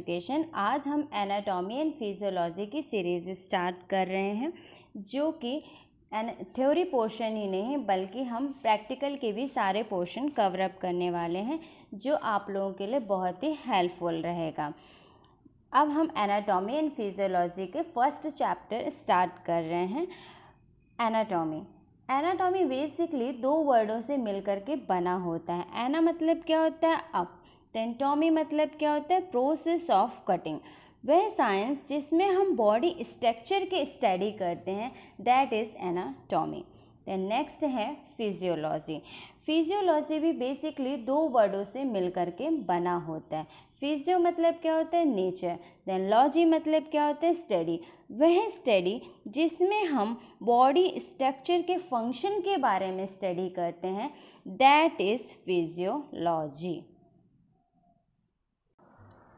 Education. आज हम anatomy and physiology की सीरीज़ स्टार्ट कर रहे हैं, जो कि थ्योरी पोर्शन ही नहीं बल्कि हम प्रैक्टिकल के भी सारे पोर्शन कवर अप करने वाले हैं, जो आप लोगों के लिए बहुत ही हेल्पफुल रहेगा। अब हम एनाटॉमी एंड फिजियोलॉजी के फर्स्ट चैप्टर स्टार्ट कर रहे हैं। एनाटॉमी बेसिकली दो वर्डों से मिलकर के बना होता है। एना मतलब क्या होता है? अप। टॉमी मतलब क्या होता है? Process of cutting. वह साइंस जिसमें हम बॉडी स्ट्रक्चर के स्टडी करते हैं, दैट इज़ एनाटॉमी। नेक्स्ट है फिजियोलॉजी। फिजियोलॉजी भी बेसिकली दो वर्डों से मिलकर के बना होता है। फिजियो मतलब क्या होता है? नेचर। देन लॉजी मतलब क्या होता है? स्टडी। वह स्टडी जिसमें हम बॉडी स्ट्रक्चर के फंक्शन के बारे में स्टडी करते हैं, दैट इज़ फिजियोलॉजी।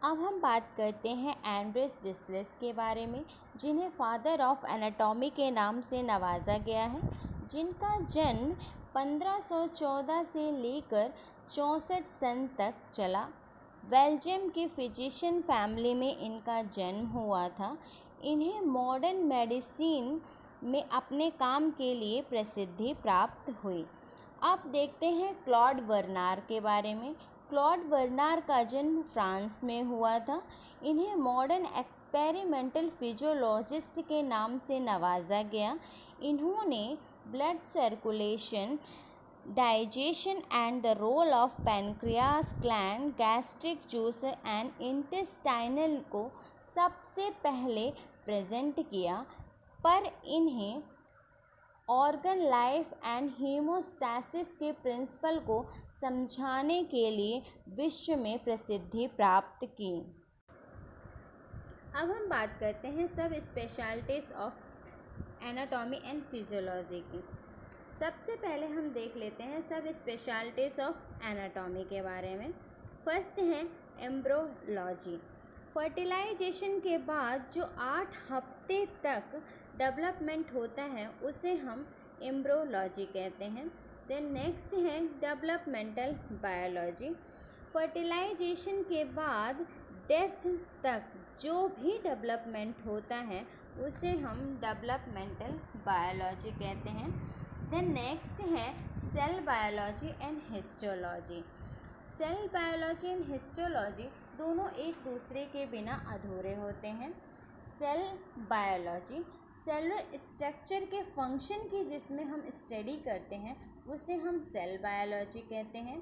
अब हम बात करते हैं एंड्रेस डिसलेस के बारे में, जिन्हें फादर ऑफ एनाटॉमी के नाम से नवाजा गया है, जिनका जन्म 1514 से लेकर 64 सन तक चला। बेल्जियम की फिजिशियन फैमिली में इनका जन्म हुआ था। इन्हें मॉडर्न मेडिसिन में अपने काम के लिए प्रसिद्धि प्राप्त हुई। अब देखते हैं क्लॉड बर्नार के बारे में। क्लॉड बर्नार का जन्म फ्रांस में हुआ था। इन्हें मॉडर्न एक्सपेरिमेंटल फिजियोलॉजिस्ट के नाम से नवाजा गया। इन्होंने blood circulation, digestion and the role of pancreas gland, gastric juice and intestinal को सबसे पहले प्रेजेंट किया, पर इन्हें ऑर्गन लाइफ एंड हीमोस्टैसिस के प्रिंसिपल को समझाने के लिए विश्व में प्रसिद्धि प्राप्त की। अब हम बात करते हैं सब specialities of anatomy and physiology की। सबसे पहले हम देख लेते हैं सब स्पेशलिटीज़ ऑफ एनाटॉमी के बारे में। फर्स्ट है एम्ब्रोलॉजी। फर्टिलाइजेशन के बाद जो 8 हफ्ते तक डेवलपमेंट होता है, उसे हम एम्ब्रोलॉजी कहते हैं। देन नेक्स्ट है डेवलपमेंटल बायोलॉजी। फर्टिलाइजेशन के बाद डेथ तक जो भी डेवलपमेंट होता है, उसे हम डेवलपमेंटल बायोलॉजी कहते हैं। देन नेक्स्ट है cell biology and histology. Cell biology and histology दोनों एक दूसरे के बिना अधूरे होते हैं। सेल बायोलॉजी सेलुलर स्ट्रक्चर के फंक्शन की जिसमें हम स्टडी करते हैं, उसे हम सेल बायोलॉजी कहते हैं।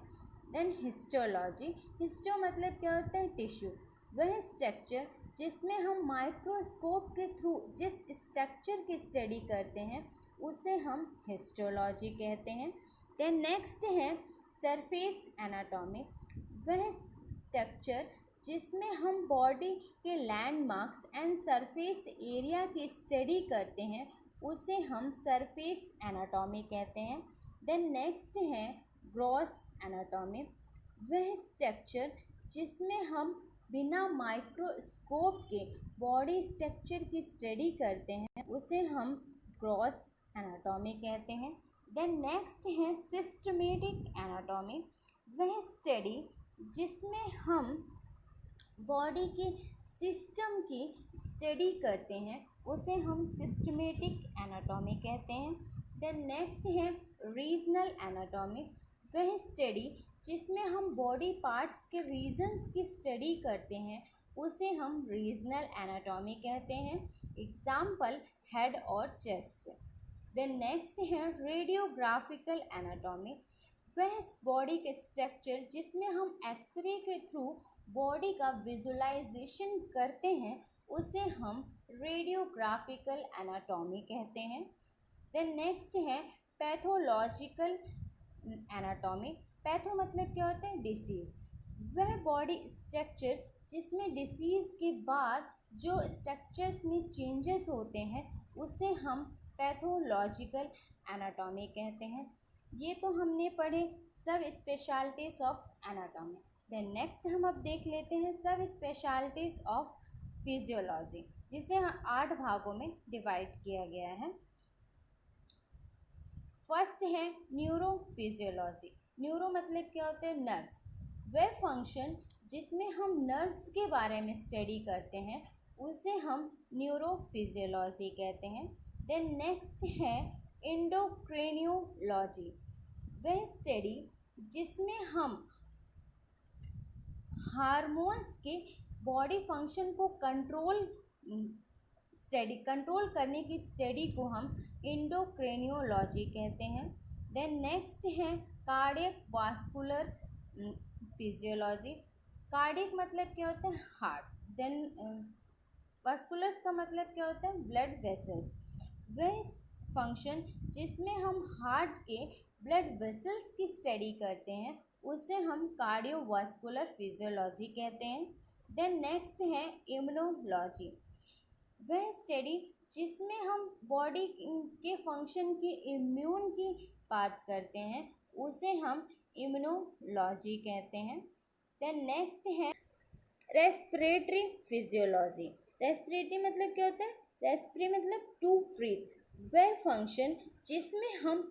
देन हिस्टोलॉजी, हिस्टो मतलब क्या होता है? टिश्यू। वह स्ट्रक्चर जिसमें हम माइक्रोस्कोप के थ्रू जिस स्ट्रक्चर की स्टडी करते हैं, उसे हम हिस्टोलॉजी कहते हैं। देन नेक्स्ट है सरफेस एनाटॉमी। वह स्ट्रक्चर जिसमें हम बॉडी के लैंडमार्क्स एंड सरफेस एरिया की स्टडी करते हैं, उसे हम सरफेस एनाटॉमी कहते हैं। देन नेक्स्ट है ग्रॉस एनाटॉमी। वह स्ट्रक्चर जिसमें हम बिना माइक्रोस्कोप के बॉडी स्ट्रक्चर की स्टडी करते हैं, उसे हम ग्रॉस एनाटॉमी कहते हैं। देन नेक्स्ट है सिस्टमेटिक एनाटॉमी। वह स्टडी जिसमें हम बॉडी के सिस्टम की स्टडी करते हैं, उसे हम सिस्टमेटिक एनाटॉमी कहते हैं। देन नेक्स्ट है रीजनल एनाटॉमी। वह स्टडी जिसमें हम बॉडी पार्ट्स के रीजन्स की स्टडी करते हैं, उसे हम रीजनल एनाटॉमी कहते हैं। एग्जाम्पल हेड और चेस्ट। देन नेक्स्ट है रेडियोग्राफिकल एनाटॉमी। वह बॉडी के स्ट्रक्चर जिसमें हम एक्सरे के थ्रू बॉडी का विजुलाइजेशन करते हैं, उसे हम रेडियोग्राफिकल एनाटॉमी कहते हैं। देन नेक्स्ट है पैथोलॉजिकल एनाटॉमी। पैथो मतलब क्या होता है? डिसीज़। वह बॉडी स्ट्रक्चर जिसमें डिसीज़ के बाद जो स्ट्रक्चर्स में चेंजेस होते हैं, उसे हम पैथोलॉजिकल एनाटॉमी कहते हैं। ये तो हमने पढ़े सब specialities of anatomy. Then next हम अब देख लेते हैं सब स्पेशलिटीज़ ऑफ फिजियोलॉजी, जिसे 8 भागों में डिवाइड किया गया है। फर्स्ट है न्यूरोफिजियोलॉजी। न्यूरो मतलब क्या होता है? नर्व्स। वह फंक्शन जिसमें हम नर्व्स के बारे में स्टडी करते हैं, उसे हम न्यूरोफिजियोलॉजी कहते हैं। देन नेक्स्ट है एंडोक्रिनियोलॉजी, वह स्टडी जिसमें हम हार्मोन्स के बॉडी फंक्शन को कंट्रोल करने की स्टडी को हम एंडोक्रिनियोलॉजी कहते हैं। देन नेक्स्ट है कार्डियक वास्कुलर फिजियोलॉजी। कार्डियक मतलब क्या होता है? हार्ट। देन वास्कुलर्स का मतलब क्या होता है? Blood vessels. वह फंक्शन जिसमें हम हार्ट के ब्लड वेसल्स की स्टडी करते हैं, उसे हम कार्डियोवास्कुलर फिजियोलॉजी कहते हैं। देन नेक्स्ट है इम्यूनोलॉजी, वह स्टडी जिसमें हम बॉडी के फंक्शन की इम्यून की बात करते हैं, उसे हम इम्यूनोलॉजी कहते हैं। देन नेक्स्ट है रेस्पिरेटरी फिजियोलॉजी। रेस्पिरेटरी मतलब क्या होता है? रेस्पिरेटरी मतलब टू ब्रीथ। वह फंक्शन जिसमें हम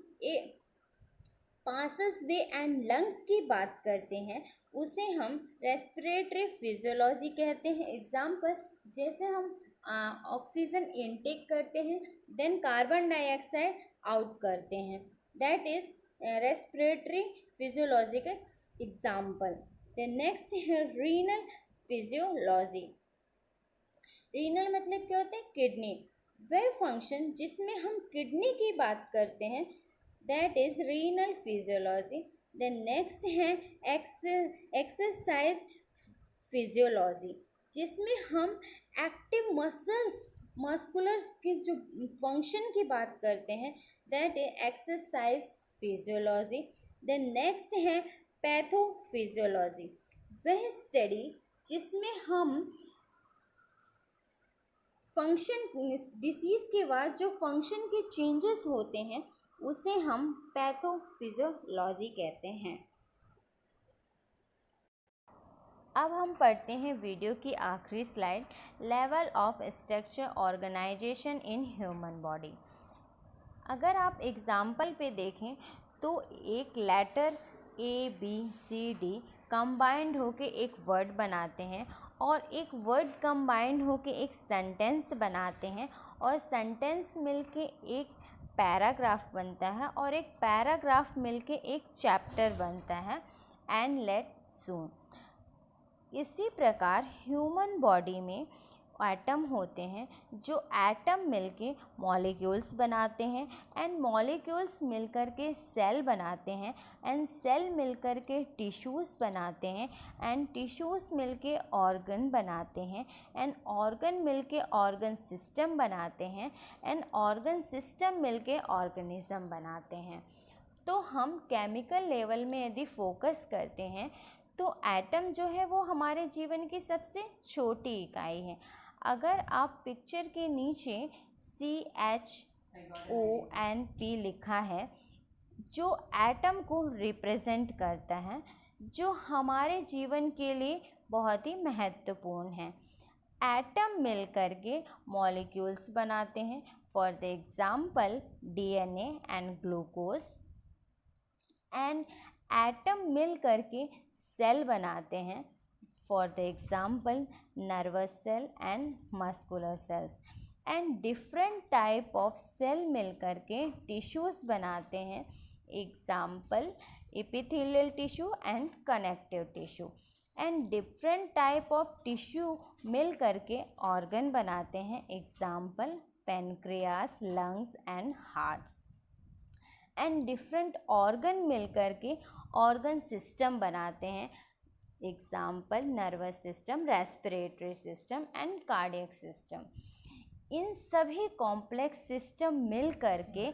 पासेस वे एंड लंग्स की बात करते हैं, उसे हम रेस्पिरेटरी फिजियोलॉजी कहते हैं। एग्जाम्पल, जैसे हम ऑक्सीजन इनटेक करते हैं, देन कार्बन डाइऑक्साइड आउट करते हैं, दैट इज रेस्पिरेटरी फिजियोलॉजी का एग्जाम्पल। देन नेक्स्ट है रीनल फिजियोलॉजी। रीनल मतलब क्या होता है? किडनी। वह फंक्शन जिसमें हम किडनी की बात करते हैं, that is renal physiology. Then next है एक्सरसाइज फिजियोलॉजी, जिसमें हम एक्टिव मस्कुलर्स की जो फंक्शन की बात करते हैं, that is exercise physiology. Then next है पैथोफिजियोलॉजी, वह स्टडी जिसमें हम फंक्शन डिसीज़ के बाद जो फंक्शन के चेंजेस होते हैं, उसे हम पैथोफिजियोलॉजी कहते हैं। अब हम पढ़ते हैं वीडियो की आखिरी slide, level of structure organisation in human body. अगर आप एग्जाम्पल पे देखें तो एक लेटर ABCD कंबाइंड होके एक वर्ड बनाते हैं, और एक वर्ड कंबाइंड होके एक सेंटेंस बनाते हैं, और सेंटेंस मिलके एक पैराग्राफ बनता है, और एक पैराग्राफ मिलके एक चैप्टर बनता है। एंड लेट सून। इसी प्रकार ह्यूमन बॉडी में एटम होते हैं, जो एटम मिलके मॉलिक्यूल्स बनाते हैं, एंड मॉलिक्यूल्स मिलकर के सेल बनाते हैं, एंड सेल मिलकर के टिश्यूज़ बनाते हैं, एंड टिश्यूज़ मिलके ऑर्गन बनाते हैं, एंड ऑर्गन मिलके ऑर्गन सिस्टम बनाते हैं, एंड ऑर्गन सिस्टम मिलके ऑर्गेनिज्म बनाते हैं। तो हम केमिकल लेवल में यदि फोकस करते हैं, तो एटम जो है वो हमारे जीवन की सबसे छोटी इकाई है। अगर आप पिक्चर के नीचे CHONP लिखा है, जो एटम को रिप्रेजेंट करता है, जो हमारे जीवन के लिए बहुत ही महत्वपूर्ण है। एटम मिलकर के मॉलिक्यूल्स बनाते हैं, for the example DNA and glucose. And atom मिलकर के सेल बनाते हैं, for the example nervous cell and muscular cells. And different type of cell मिलकर के टिश्यूज़ बनाते हैं, example epithelial tissue and connective tissue. And different type of tissue मिल करके ऑर्गन बनाते हैं, example pancreas, lungs and hearts. And different organ मिलकर के ऑर्गन सिस्टम बनाते हैं, example nervous system, respiratory system and cardiac system. इन सभी कॉम्प्लेक्स सिस्टम मिल करके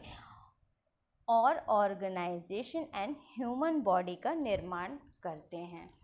और ऑर्गेनाइजेशन एंड ह्यूमन बॉडी का निर्माण करते हैं।